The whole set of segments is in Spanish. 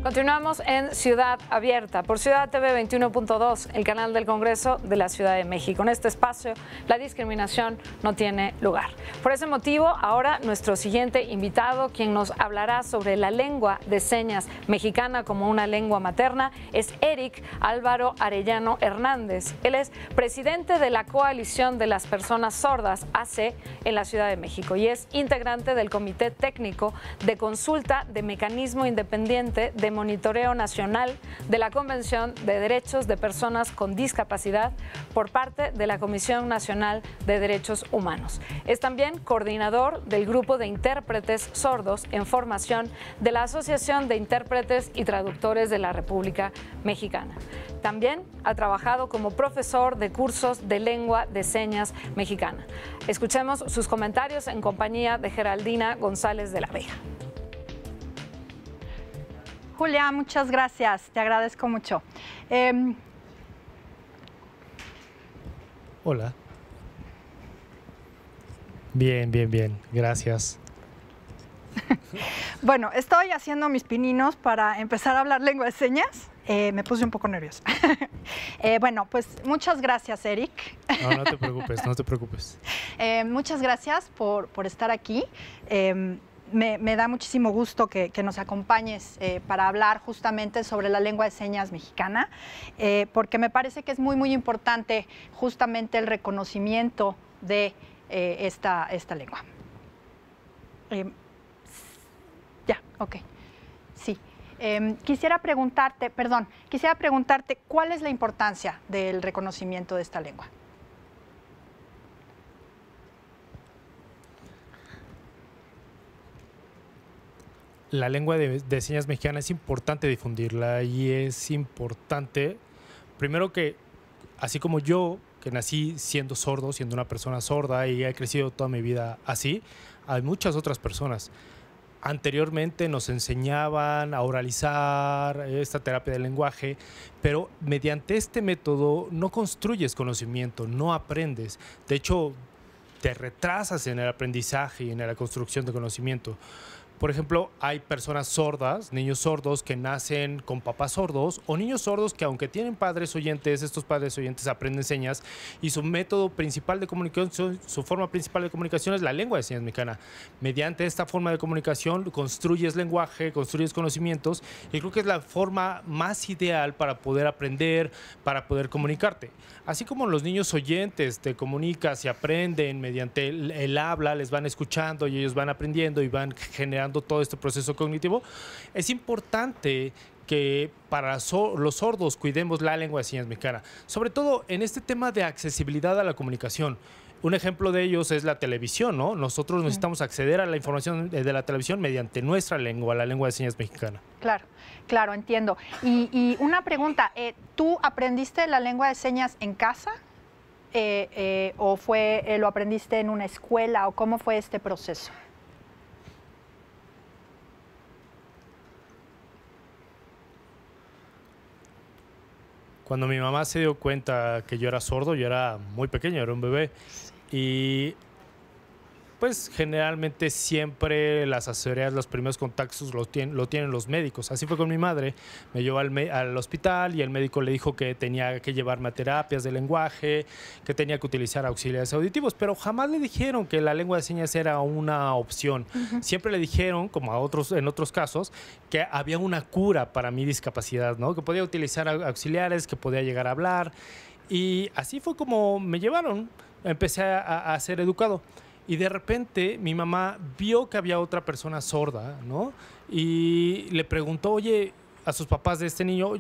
Continuamos en Ciudad Abierta por Ciudad TV 21.2, el canal del Congreso de la Ciudad de México. En este espacio, la discriminación no tiene lugar. Por ese motivo, ahora nuestro siguiente invitado, quien nos hablará sobre la lengua de señas mexicana como una lengua materna, es Eric Álvaro Arellano Hernández. Él es presidente de la Coalición de las Personas Sordas, AC, en la Ciudad de México, y es integrante del Comité Técnico de Consulta de Mecanismo Independiente de Monitoreo Nacional de la Convención de Derechos de Personas con Discapacidad por parte de la Comisión Nacional de Derechos Humanos. Es también coordinador del Grupo de Intérpretes Sordos en Formación de la Asociación de Intérpretes y Traductores de la República Mexicana. También ha trabajado como profesor de cursos de lengua de señas mexicana. Escuchemos sus comentarios en compañía de Geraldina González de la Vega. Julia, muchas gracias, te agradezco mucho. Hola. Bien, gracias. Bueno, estoy haciendo mis pininos para empezar a hablar lengua de señas. Me puse un poco nerviosa. Bueno, pues muchas gracias, Eric. No te preocupes, no te preocupes. Muchas gracias por estar aquí. Me da muchísimo gusto que nos acompañes para hablar justamente sobre la lengua de señas mexicana, porque me parece que es muy importante justamente el reconocimiento de esta lengua. Ok. Sí. Quisiera preguntarte, ¿cuál es la importancia del reconocimiento de esta lengua? La lengua de señas mexicana es importante difundirla y es importante, primero que, así como yo, que nací siendo sordo, siendo una persona sorda y he crecido toda mi vida así, hay muchas otras personas. Anteriormente nos enseñaban a oralizar esta terapia del lenguaje, pero mediante este método no construyes conocimiento, no aprendes. De hecho, te retrasas en el aprendizaje y en la construcción de conocimiento. Por ejemplo, hay personas sordas, niños sordos que nacen con papás sordos o niños sordos que aunque tienen padres oyentes, estos padres oyentes aprenden señas y su método principal de comunicación, su forma principal de comunicación es la lengua de señas mexicana. Mediante esta forma de comunicación construyes lenguaje, construyes conocimientos y creo que es la forma más ideal para poder aprender, para poder comunicarte. Así como los niños oyentes te comunicas y aprenden mediante el habla, les van escuchando y ellos van aprendiendo y van generando todo este proceso cognitivo, es importante que para los sordos cuidemos la lengua de señas mexicana, sobre todo en este tema de accesibilidad a la comunicación. Un ejemplo de ellos es la televisión, ¿no? Nosotros necesitamos acceder a la información de la televisión mediante nuestra lengua, la lengua de señas mexicana. Claro, entiendo. Y una pregunta, ¿tú aprendiste la lengua de señas en casa? ¿O lo aprendiste en una escuela? ¿O cómo fue este proceso? Cuando mi mamá se dio cuenta que yo era sordo, yo era muy pequeño, era un bebé. Y pues generalmente siempre las asesorías, los primeros contactos lo tienen los médicos. Así fue con mi madre. Me llevó al hospital y el médico le dijo que tenía que llevarme a terapias de lenguaje, que tenía que utilizar auxiliares auditivos, pero jamás le dijeron que la lengua de señas era una opción. Siempre le dijeron, como en otros casos, que había una cura para mi discapacidad, ¿no? Que podía utilizar auxiliares, que podía llegar a hablar. Y así fue como me llevaron. Empecé a ser educado. Y de repente mi mamá vio que había otra persona sorda, ¿no? Y le preguntó, a sus papás de este niño,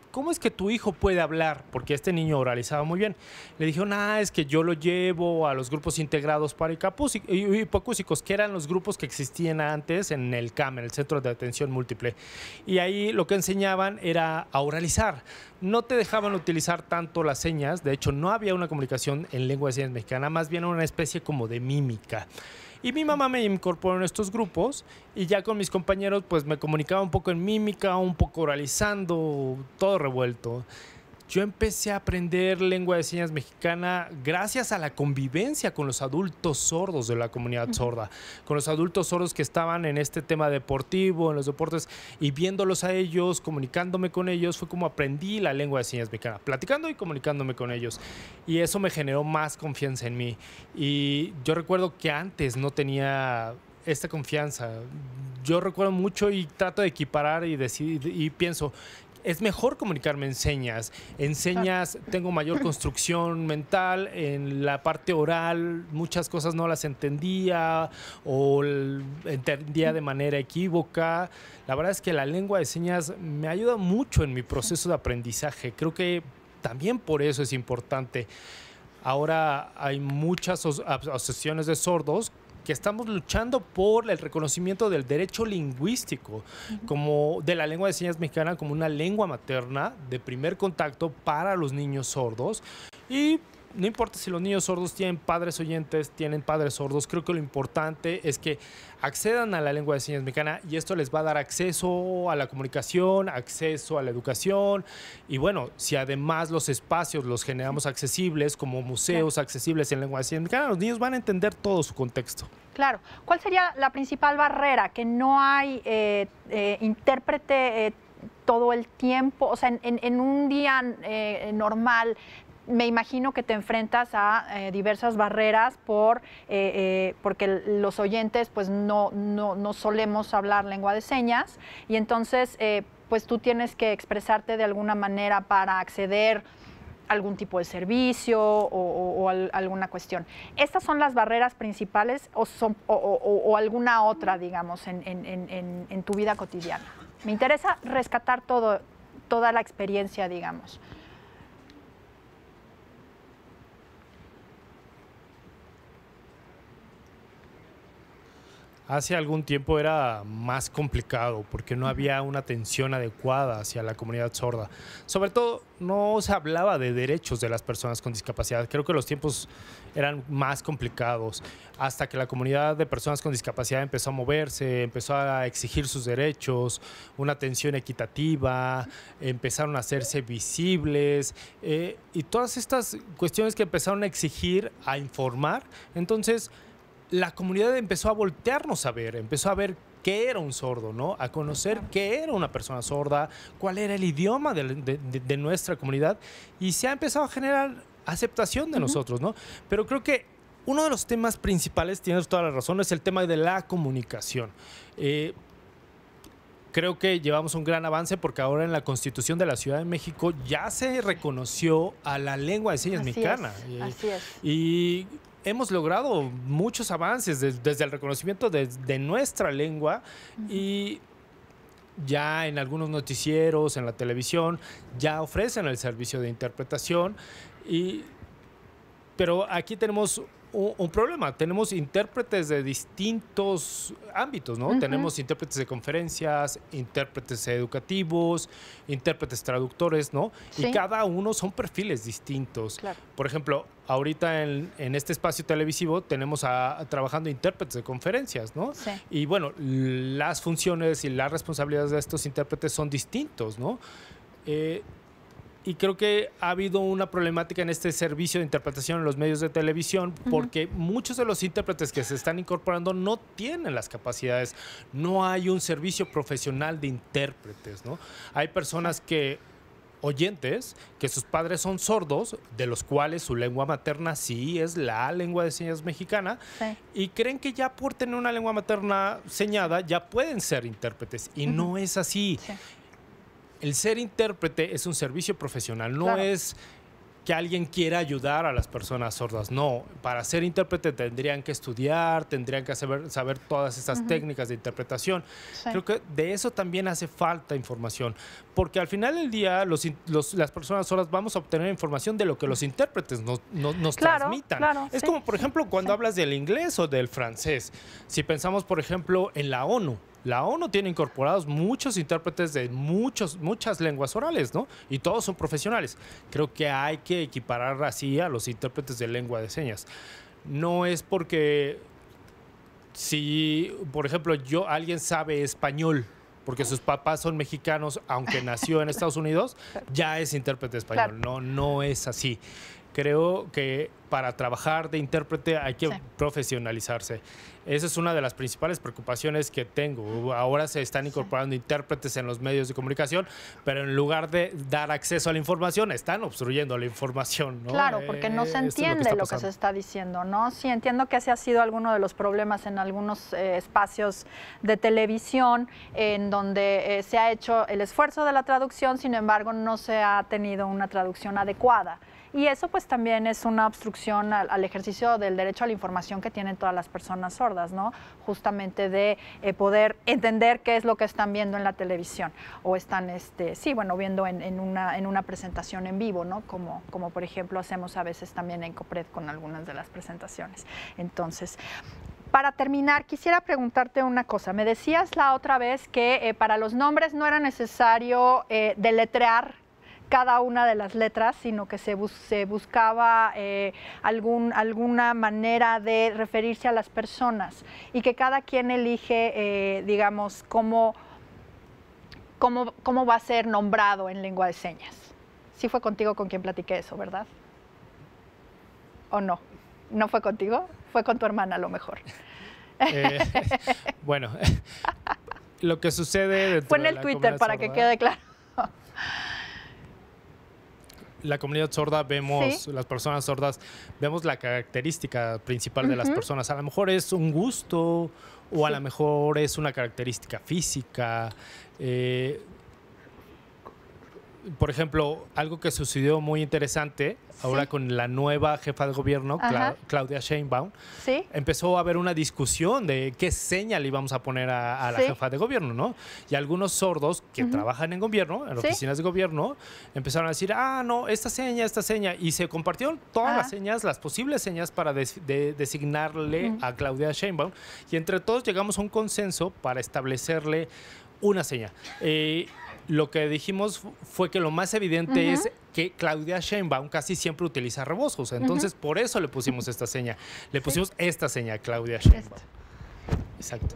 ¿cómo es que tu hijo puede hablar? Porque este niño oralizaba muy bien. Le dijeron, es que yo lo llevo a los grupos integrados para hipoacúsicos, que eran los grupos que existían antes en el CAM, en el Centro de Atención Múltiple. Y ahí lo que enseñaban era a oralizar. No te dejaban utilizar tanto las señas, de hecho no había una comunicación en lengua de señas mexicana, más bien una especie como de mímica. Y mi mamá me incorporó en estos grupos y ya con mis compañeros pues me comunicaba un poco en mímica, un poco oralizando, todo revuelto. Yo empecé a aprender lengua de señas mexicana gracias a la convivencia con los adultos sordos de la comunidad sorda, con los adultos sordos que estaban en este tema deportivo, en los deportes, y viéndolos a ellos, comunicándome con ellos, fue como aprendí la lengua de señas mexicana, platicando y comunicándome con ellos. Y eso me generó más confianza en mí. Y yo recuerdo que antes no tenía esta confianza. Yo recuerdo mucho y trato de equiparar y pienso, es mejor comunicarme en señas. En señas tengo mayor construcción mental, en la parte oral muchas cosas no las entendía o entendía de manera equívoca. La verdad es que la lengua de señas me ayuda mucho en mi proceso de aprendizaje. Creo que también por eso es importante. Ahora hay muchas asociaciones de sordos que estamos luchando por el reconocimiento del derecho lingüístico como de la lengua de señas mexicana como una lengua materna de primer contacto para los niños sordos. Y no importa si los niños sordos tienen padres oyentes, tienen padres sordos, creo que lo importante es que accedan a la lengua de señas mexicana y esto les va a dar acceso a la comunicación, acceso a la educación y bueno, si además los espacios los generamos accesibles como museos accesibles en lengua de señas mexicana, los niños van a entender todo su contexto. Claro. ¿Cuál sería la principal barrera? Que no hay intérprete todo el tiempo, o sea, en un día normal. Me imagino que te enfrentas a diversas barreras porque los oyentes pues no solemos hablar lengua de señas y entonces pues tú tienes que expresarte de alguna manera para acceder a algún tipo de servicio o alguna cuestión. ¿Estas son las barreras principales o alguna otra, digamos, en tu vida cotidiana? Me interesa rescatar toda la experiencia, digamos. Hace algún tiempo era más complicado porque no había una atención adecuada hacia la comunidad sorda. Sobre todo, no se hablaba de derechos de las personas con discapacidad. Creo que los tiempos eran más complicados hasta que la comunidad de personas con discapacidad empezó a moverse, empezó a exigir sus derechos, una atención equitativa, empezaron a hacerse visibles y todas estas cuestiones que empezaron a exigir, a informar. Entonces, la comunidad empezó a voltearnos a ver, empezó a ver qué era un sordo, ¿no? A conocer qué era una persona sorda, cuál era el idioma de nuestra comunidad y se ha empezado a generar aceptación de nosotros, ¿no? Pero creo que uno de los temas principales, tienes toda la razón, es el tema de la comunicación. Creo que llevamos un gran avance porque ahora en la Constitución de la Ciudad de México ya se reconoció a la lengua de señas mexicana. Así es. Y hemos logrado muchos avances desde el reconocimiento de nuestra lengua y ya en algunos noticieros, en la televisión, ya ofrecen el servicio de interpretación. Pero aquí tenemos un problema. Tenemos intérpretes de distintos ámbitos, ¿no? Tenemos intérpretes de conferencias, intérpretes educativos, intérpretes traductores, ¿no? Sí. Y cada uno son perfiles distintos. Claro. Por ejemplo, ahorita en este espacio televisivo tenemos trabajando intérpretes de conferencias, ¿no? Sí. Y bueno, las funciones y las responsabilidades de estos intérpretes son distintos, ¿no? Y creo que ha habido una problemática en este servicio de interpretación en los medios de televisión porque muchos de los intérpretes que se están incorporando no tienen las capacidades. No hay un servicio profesional de intérpretes, ¿no? Hay personas oyentes, que sus padres son sordos, de los cuales su lengua materna sí es la lengua de señas mexicana, y creen que ya por tener una lengua materna señada ya pueden ser intérpretes, y no es así. Sí. El ser intérprete es un servicio profesional, no es que alguien quiera ayudar a las personas sordas, no. Para ser intérprete tendrían que estudiar, tendrían que saber todas estas técnicas de interpretación. Sí. Creo que de eso también hace falta información, porque al final del día las personas sordas vamos a obtener información de lo que los intérpretes nos transmitan. Claro, es como, por ejemplo, cuando hablas del inglés o del francés. Si pensamos, por ejemplo, en la ONU. La ONU tiene incorporados muchos intérpretes de muchas lenguas orales, ¿no? Y todos son profesionales. Creo que hay que equiparar así a los intérpretes de lengua de señas. No es porque si, por ejemplo, alguien sabe español porque sus papás son mexicanos, aunque nació en Estados Unidos, ya es intérprete español. Claro. No es así. Creo que para trabajar de intérprete hay que profesionalizarse. Esa es una de las principales preocupaciones que tengo. Ahora se están incorporando intérpretes en los medios de comunicación, pero en lugar de dar acceso a la información, están obstruyendo la información, ¿no? Claro, porque no se entiende lo que se está diciendo, ¿no? Sí, entiendo que ese ha sido alguno de los problemas en algunos espacios de televisión en donde se ha hecho el esfuerzo de la traducción, sin embargo, no se ha tenido una traducción adecuada. Y eso pues también es una obstrucción al ejercicio del derecho a la información que tienen todas las personas sordas, ¿no? Justamente de poder entender qué es lo que están viendo en la televisión o están, viendo en una presentación en vivo, ¿no? Como por ejemplo hacemos a veces también en Copred con algunas de las presentaciones. Entonces, para terminar, quisiera preguntarte una cosa. Me decías la otra vez que para los nombres no era necesario deletrear cada una de las letras, sino que se buscaba alguna manera de referirse a las personas y que cada quien elige, digamos, cómo va a ser nombrado en lengua de señas. Sí fue contigo con quien platiqué eso, ¿verdad? ¿O no? ¿No fue contigo? Fue con tu hermana a lo mejor. Bueno, lo que sucede... Fue en el Twitter, para que quede claro. La comunidad sorda vemos, las personas sordas, vemos la característica principal de las personas. A lo mejor es un gusto o a lo mejor es una característica física. Por ejemplo, algo que sucedió muy interesante ahora con la nueva jefa de gobierno, Claudia Sheinbaum, empezó a haber una discusión de qué seña le íbamos a poner a la jefa de gobierno, ¿no? Y algunos sordos que trabajan en gobierno, en oficinas de gobierno, empezaron a decir, no, esta seña, y se compartieron todas las señas, las posibles señas para designarle a Claudia Sheinbaum, y entre todos llegamos a un consenso para establecerle una seña. Lo que dijimos fue que lo más evidente es que Claudia Sheinbaum casi siempre utiliza rebozos. Entonces, por eso le pusimos esta seña. Le pusimos esta seña a Claudia Sheinbaum. Exacto.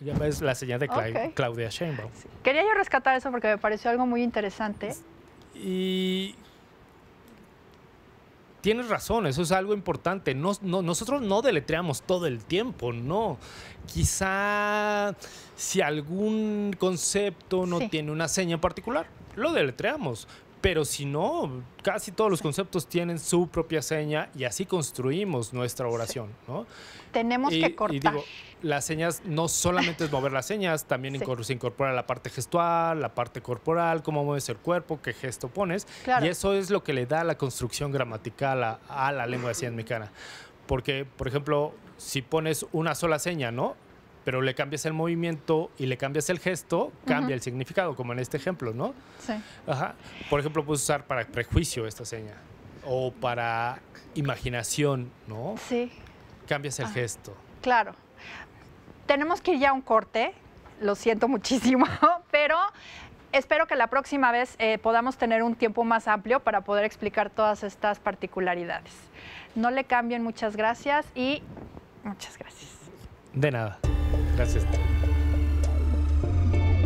Ya ves la señal de Claudia Sheinbaum. Quería yo rescatar eso porque me pareció algo muy interesante. Y tienes razón, eso es algo importante. Nosotros no deletreamos todo el tiempo, no. Quizá si algún concepto no tiene una seña en particular, lo deletreamos. Pero si no, casi todos los conceptos tienen su propia seña y así construimos nuestra oración, ¿no? Tenemos que cortar. Y digo, las señas no solamente es mover las señas, también se incorpora la parte gestual, la parte corporal, cómo mueves el cuerpo, qué gesto pones. Claro. Y eso es lo que le da la construcción gramatical a la lengua de señas mexicana. Porque, por ejemplo, si pones una sola seña, ¿no? Pero le cambias el movimiento y le cambias el gesto, cambia el significado, como en este ejemplo, ¿no? Sí. Por ejemplo, puedes usar para prejuicio esta seña o para imaginación, ¿no? Sí. Cambias el gesto. Claro. Tenemos que ir ya a un corte, lo siento muchísimo, pero espero que la próxima vez podamos tener un tiempo más amplio para poder explicar todas estas particularidades. No le cambien, muchas gracias y muchas gracias. De nada. Gracias.